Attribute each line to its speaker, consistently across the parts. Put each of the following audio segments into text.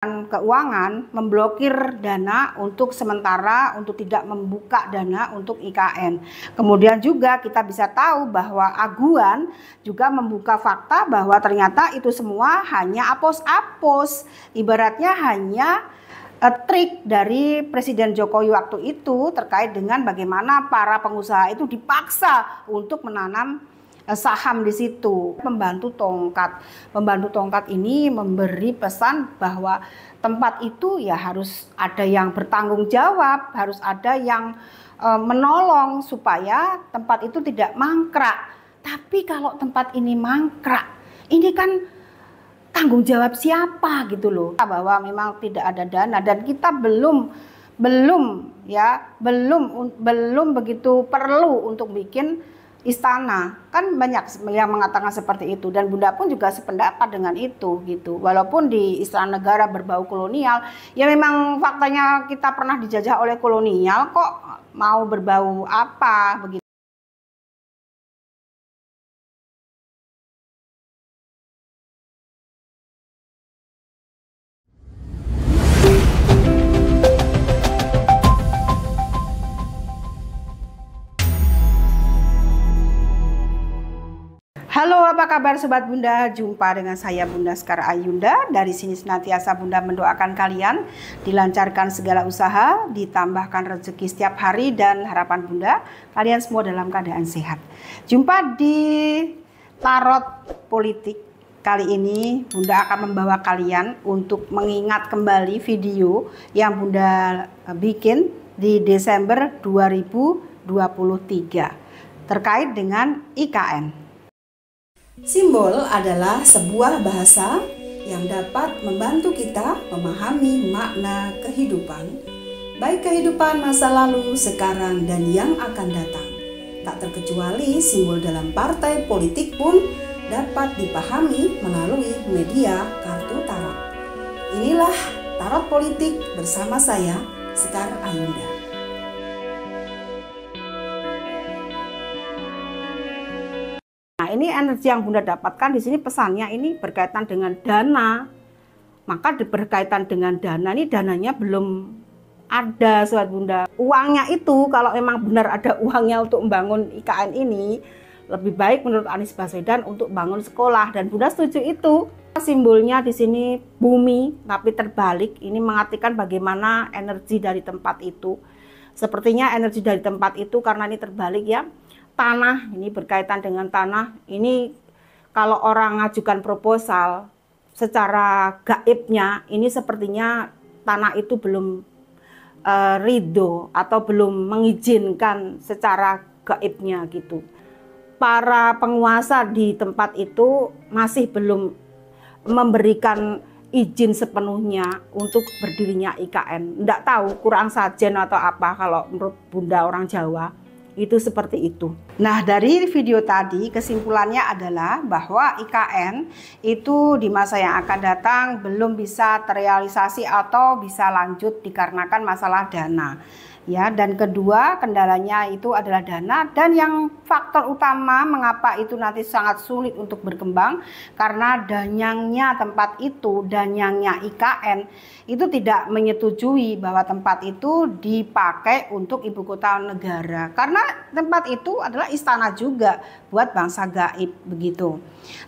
Speaker 1: Keuangan memblokir dana untuk sementara untuk tidak membuka dana untuk IKN. Kemudian juga kita bisa tahu bahwa Aguan juga membuka fakta bahwa ternyata itu semua hanya apos-apos, ibaratnya hanya trik dari Presiden Jokowi waktu itu terkait dengan bagaimana para pengusaha itu dipaksa untuk menanam saham di situ. Pembantu tongkat ini memberi pesan bahwa tempat itu ya harus ada yang bertanggung jawab, harus ada yang menolong supaya tempat itu tidak mangkrak. Tapi kalau tempat ini mangkrak, ini kan tanggung jawab siapa gitu loh. Bahwa memang tidak ada dana dan kita belum begitu perlu untuk bikin istana. Kan banyak yang mengatakan seperti itu dan Bunda pun juga sependapat dengan itu gitu. Walaupun di istana negara berbau kolonial, ya memang faktanya kita pernah dijajah oleh kolonial, kok mau berbau apa begitu. Halo, apa kabar Sobat Bunda? Jumpa dengan saya Bunda Sekar Ayunda. Dari sini senantiasa Bunda mendoakan kalian dilancarkan segala usaha, ditambahkan rezeki setiap hari, dan harapan Bunda kalian semua dalam keadaan sehat. Jumpa di Tarot Politik. Kali ini Bunda akan membawa kalian untuk mengingat kembali video yang Bunda bikin di Desember 2023 terkait dengan IKN. Simbol adalah sebuah bahasa yang dapat membantu kita memahami makna kehidupan, baik kehidupan masa lalu, sekarang, dan yang akan datang. Tak terkecuali simbol dalam partai politik pun dapat dipahami melalui media kartu tarot. Inilah Tarot Politik bersama saya, Sekar Ayunda. Nah, ini energi yang Bunda dapatkan di sini, pesannya ini berkaitan dengan dana. Maka berkaitan dengan dana, ini dananya belum ada Sobat Bunda. Uangnya itu kalau memang benar ada uangnya untuk membangun IKN ini, lebih baik menurut Anies Baswedan untuk bangun sekolah, dan Bunda setuju itu. Simbolnya di sini bumi tapi terbalik, ini mengartikan bagaimana energi dari tempat itu. Sepertinya energi dari tempat itu karena ini terbalik ya. Tanah, ini berkaitan dengan tanah. Ini kalau orang ngajukan proposal secara gaibnya, ini sepertinya tanah itu belum ridho atau belum mengizinkan secara gaibnya gitu. Para penguasa di tempat itu masih belum memberikan izin sepenuhnya untuk berdirinya IKN. Nggak tahu, kurang sajen atau apa kalau menurut Bunda orang Jawa. Itu seperti itu. Nah, dari video tadi kesimpulannya adalah bahwa IKN itu di masa yang akan datang belum bisa terrealisasi atau bisa lanjut dikarenakan masalah dana. Ya, dan kedua kendalanya itu adalah dana, dan yang faktor utama mengapa itu nanti sangat sulit untuk berkembang karena danyangnya tempat itu, danyangnya IKN itu tidak menyetujui bahwa tempat itu dipakai untuk ibu kota negara, karena tempat itu adalah istana juga buat bangsa gaib begitu.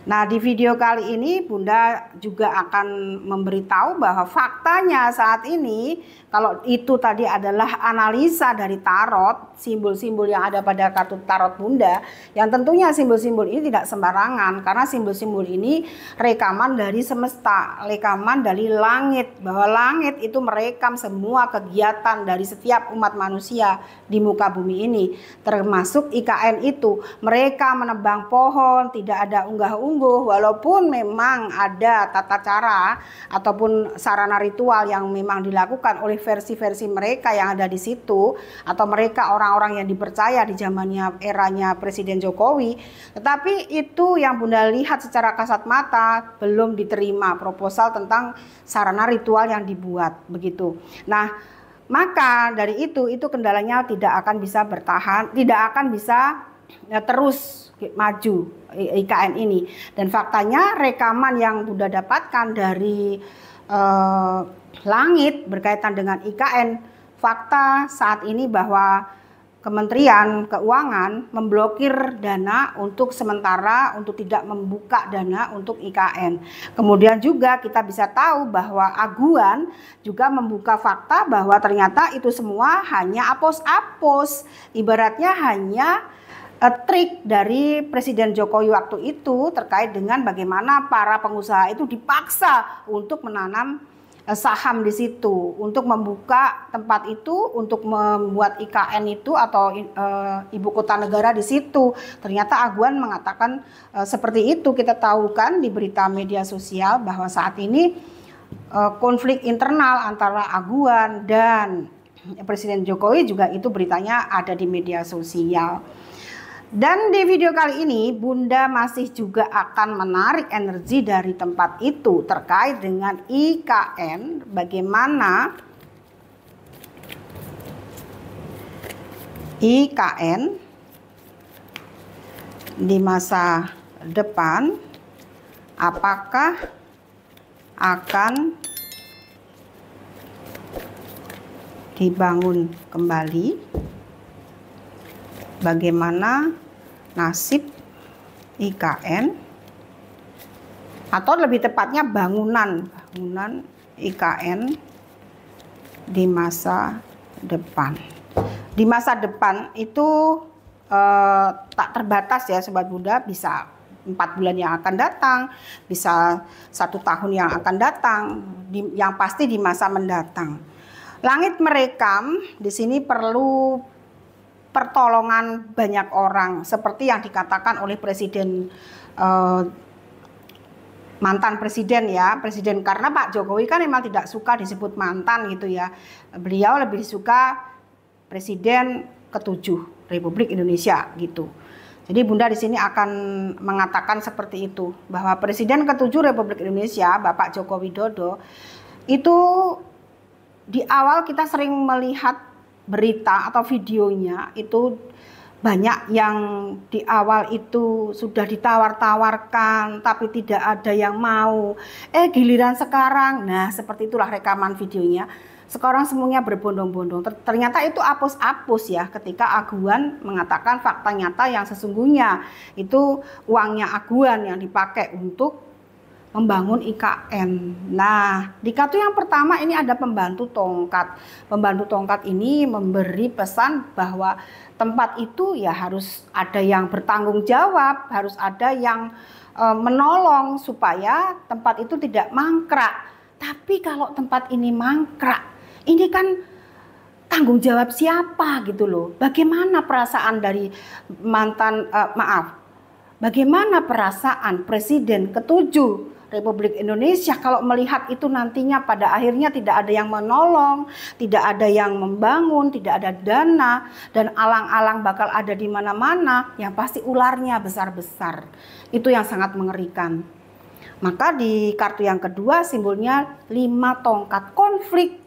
Speaker 1: Nah, di video kali ini Bunda juga akan memberitahu bahwa faktanya saat ini kalau itu tadi adalah analisa dari tarot, simbol-simbol yang ada pada kartu tarot Bunda, yang tentunya simbol-simbol ini tidak sembarangan karena simbol-simbol ini rekaman dari semesta, rekaman dari langit, bahwa langit itu merekam semua kegiatan dari setiap umat manusia di muka bumi ini, termasuk IKN itu. Mereka menebang pohon, tidak ada unggah-ungguh, walaupun memang ada tata cara ataupun sarana ritual yang memang dilakukan oleh versi-versi mereka yang ada di situ, atau mereka orang-orang yang dipercaya di zamannya eranya Presiden Jokowi. Tetapi itu yang Bunda lihat secara kasat mata, belum diterima proposal tentang sarana ritual yang dibuat begitu. Nah, maka dari itu kendalanya tidak akan bisa bertahan, tidak akan bisa terus maju IKN ini. Dan faktanya rekaman yang Bunda dapatkan dari langit berkaitan dengan IKN. Fakta saat ini bahwa Kementerian Keuangan memblokir dana untuk sementara untuk tidak membuka dana untuk IKN. Kemudian juga kita bisa tahu bahwa Aguan juga membuka fakta bahwa ternyata itu semua hanya apos-apos, ibaratnya hanya trik dari Presiden Jokowi waktu itu terkait dengan bagaimana para pengusaha itu dipaksa untuk menanam saham di situ, untuk membuka tempat itu, untuk membuat IKN itu atau ibu kota negara di situ. Ternyata Aguan mengatakan seperti itu. Kita tahu kan di berita media sosial bahwa saat ini konflik internal antara Aguan dan Presiden Jokowi juga itu beritanya ada di media sosial. Dan di video kali ini Bunda masih juga akan menarik energi dari tempat itu terkait dengan IKN, bagaimana IKN di masa depan apakah akan dibangun kembali, bagaimana nasib IKN, atau lebih tepatnya bangunan IKN di masa depan. Di masa depan itu tak terbatas ya Sobat Bunda, bisa 4 bulan yang akan datang, bisa 1 tahun yang akan datang, yang pasti di masa mendatang. Langit merekam di sini perlu pertolongan banyak orang, seperti yang dikatakan oleh Presiden mantan presiden ya, presiden, karena Pak Jokowi kan memang tidak suka disebut mantan gitu ya. Beliau lebih suka Presiden ke-7 Republik Indonesia gitu. Jadi Bunda di sini akan mengatakan seperti itu, bahwa Presiden ke-7 Republik Indonesia Bapak Joko Widodo itu di awal kita sering melihat berita atau videonya itu banyak yang di awal itu sudah ditawar-tawarkan tapi tidak ada yang mau. Giliran sekarang, nah seperti itulah rekaman videonya. Sekarang semuanya berbondong-bondong. Ternyata itu apus-apus ya, ketika Aguan mengatakan fakta nyata yang sesungguhnya itu uangnya Aguan yang dipakai untuk membangun IKN. Nah, di kartu yang pertama ini ada pembantu tongkat. Pembantu tongkat ini memberi pesan bahwa tempat itu ya harus ada yang bertanggung jawab, harus ada yang menolong supaya tempat itu tidak mangkrak. Tapi kalau tempat ini mangkrak, ini kan tanggung jawab siapa gitu loh. Bagaimana perasaan dari bagaimana perasaan Presiden ke-7 Republik Indonesia kalau melihat itu nantinya pada akhirnya tidak ada yang menolong, tidak ada yang membangun, tidak ada dana, dan alang-alang bakal ada di mana-mana, yang pasti ularnya besar-besar. Itu yang sangat mengerikan. Maka di kartu yang kedua simbolnya 5 tongkat, konflik.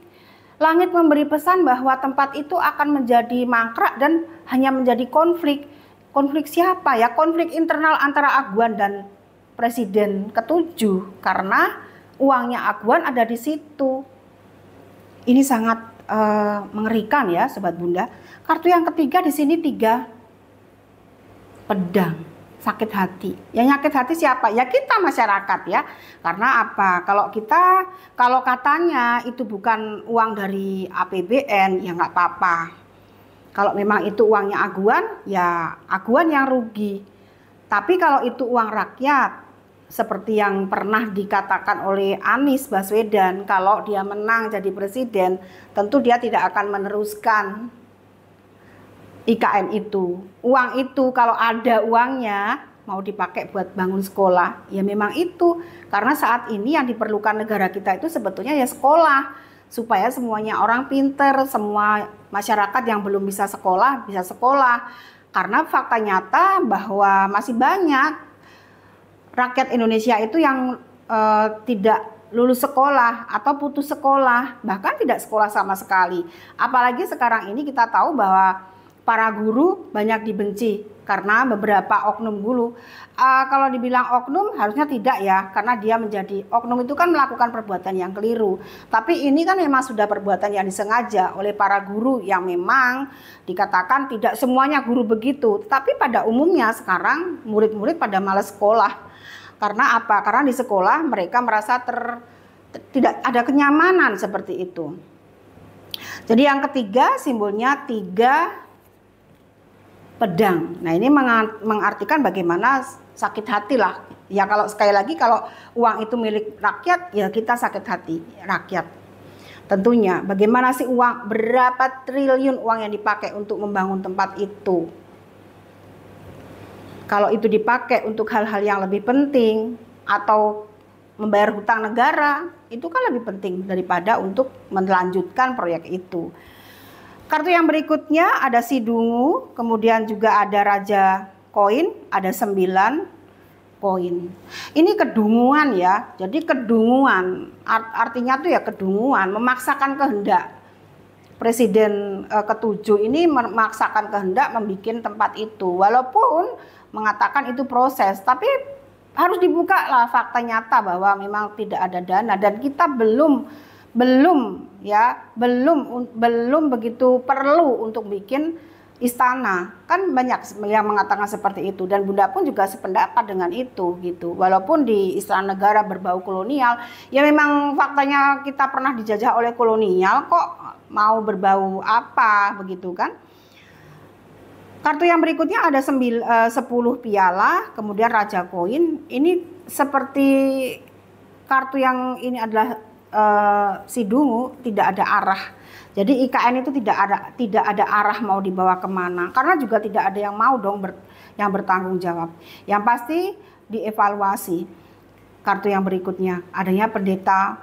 Speaker 1: Langit memberi pesan bahwa tempat itu akan menjadi mangkrak dan hanya menjadi konflik. Konflik siapa ya? Konflik internal antara Aguan dan Presiden ke-7, karena uangnya Aguan ada di situ. Ini sangat mengerikan ya Sobat Bunda. Kartu yang ketiga di sini 3 pedang, sakit hati. Yang sakit hati siapa? Ya kita masyarakat ya. Karena apa? Kalau katanya itu bukan uang dari APBN ya nggak apa-apa. Kalau memang itu uangnya Aguan, ya Aguan yang rugi. Tapi kalau itu uang rakyat, seperti yang pernah dikatakan oleh Anies Baswedan, kalau dia menang jadi presiden, tentu dia tidak akan meneruskan IKN itu. Uang itu kalau ada uangnya mau dipakai buat bangun sekolah, ya memang itu. Karena saat ini yang diperlukan negara kita itu sebetulnya ya sekolah, supaya semuanya orang pinter, semua masyarakat yang belum bisa sekolah. Karena fakta nyata bahwa masih banyak rakyat Indonesia itu yang tidak lulus sekolah atau putus sekolah, bahkan tidak sekolah sama sekali. Apalagi sekarang ini kita tahu bahwa para guru banyak dibenci. karena beberapa oknum guru, kalau dibilang oknum harusnya tidak ya, karena dia menjadi oknum itu kan melakukan perbuatan yang keliru. Tapi ini kan memang sudah perbuatan yang disengaja oleh para guru yang memang dikatakan tidak semuanya guru begitu. Tapi pada umumnya sekarang murid-murid pada malas sekolah. Karena apa? Karena di sekolah mereka merasa tidak ada kenyamanan seperti itu. Jadi yang ketiga simbolnya 3 pedang. Nah ini mengartikan bagaimana sakit hati lah. Ya kalau sekali lagi kalau uang itu milik rakyat ya kita sakit hati rakyat. Tentunya bagaimana sih uang, berapa triliun uang yang dipakai untuk membangun tempat itu. Kalau itu dipakai untuk hal-hal yang lebih penting atau membayar hutang negara, itu kan lebih penting daripada untuk melanjutkan proyek itu. Kartu yang berikutnya ada si dungu, kemudian juga ada raja koin, ada 9 koin. Ini kedunguan ya, jadi kedunguan artinya tuh ya kedunguan, memaksakan kehendak. Presiden ke-7 ini memaksakan kehendak membuat tempat itu, walaupun mengatakan itu proses, tapi harus dibuka lah fakta nyata bahwa memang tidak ada dana dan kita belum begitu perlu untuk bikin istana. Kan banyak yang mengatakan seperti itu dan Bunda pun juga sependapat dengan itu gitu. Walaupun di istana negara berbau kolonial, ya memang faktanya kita pernah dijajah oleh kolonial, kok mau berbau apa begitu kan? Kartu yang berikutnya ada 10 piala, kemudian raja koin. Ini seperti kartu yang ini adalah si dungu, tidak ada arah. Jadi IKN itu tidak ada arah mau dibawa kemana, karena juga tidak ada yang mau dong yang bertanggung jawab. Yang pasti dievaluasi. Kartu yang berikutnya adanya pendeta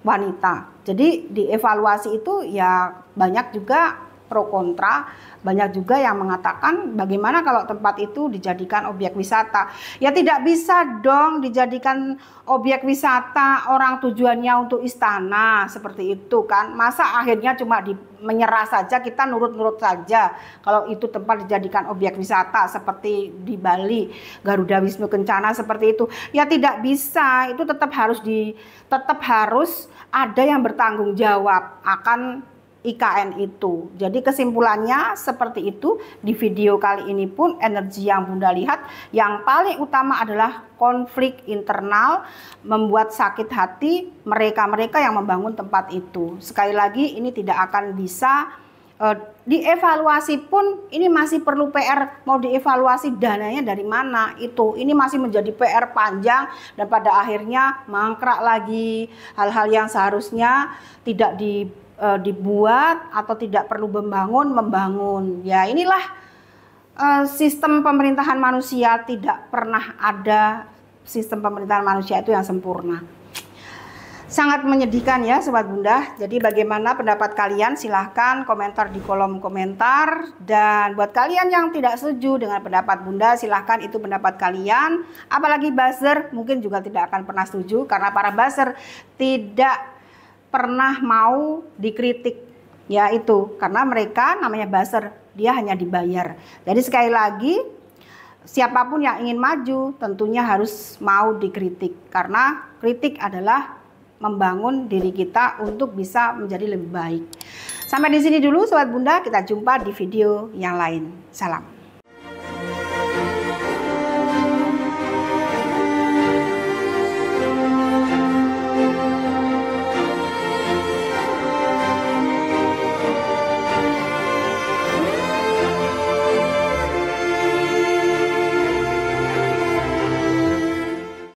Speaker 1: wanita. Jadi dievaluasi itu ya banyak juga pro kontra, banyak juga yang mengatakan bagaimana kalau tempat itu dijadikan objek wisata. Ya tidak bisa dong dijadikan objek wisata orang tujuannya untuk istana seperti itu kan. Masa akhirnya cuma menyerah saja, kita nurut-nurut saja kalau itu tempat dijadikan objek wisata seperti di Bali, Garuda Wisnu Kencana seperti itu. Ya tidak bisa, itu tetap harus ada yang bertanggung jawab akan IKN itu. Jadi kesimpulannya seperti itu. Di video kali ini pun energi yang Bunda lihat yang paling utama adalah konflik internal, membuat sakit hati mereka-mereka yang membangun tempat itu. Sekali lagi ini tidak akan bisa dievaluasi pun, ini masih perlu PR. Mau dievaluasi dananya dari mana itu, ini masih menjadi PR panjang dan pada akhirnya mangkrak lagi hal-hal yang seharusnya tidak dibuat atau tidak perlu membangun. Ya inilah sistem pemerintahan manusia, tidak pernah ada sistem pemerintahan manusia itu yang sempurna. Sangat menyedihkan ya Sobat Bunda. Jadi bagaimana pendapat kalian? Silahkan komentar di kolom komentar. Dan buat kalian yang tidak setuju dengan pendapat Bunda, silahkan itu pendapat kalian. Apalagi buzzer mungkin juga tidak akan pernah setuju, karena para buzzer tidak pernah mau dikritik, ya itu karena mereka namanya buzzer, dia hanya dibayar. Jadi sekali lagi siapapun yang ingin maju tentunya harus mau dikritik, karena kritik adalah membangun diri kita untuk bisa menjadi lebih baik. Sampai di sini dulu Sobat Bunda, kita jumpa di video yang lain. Salam.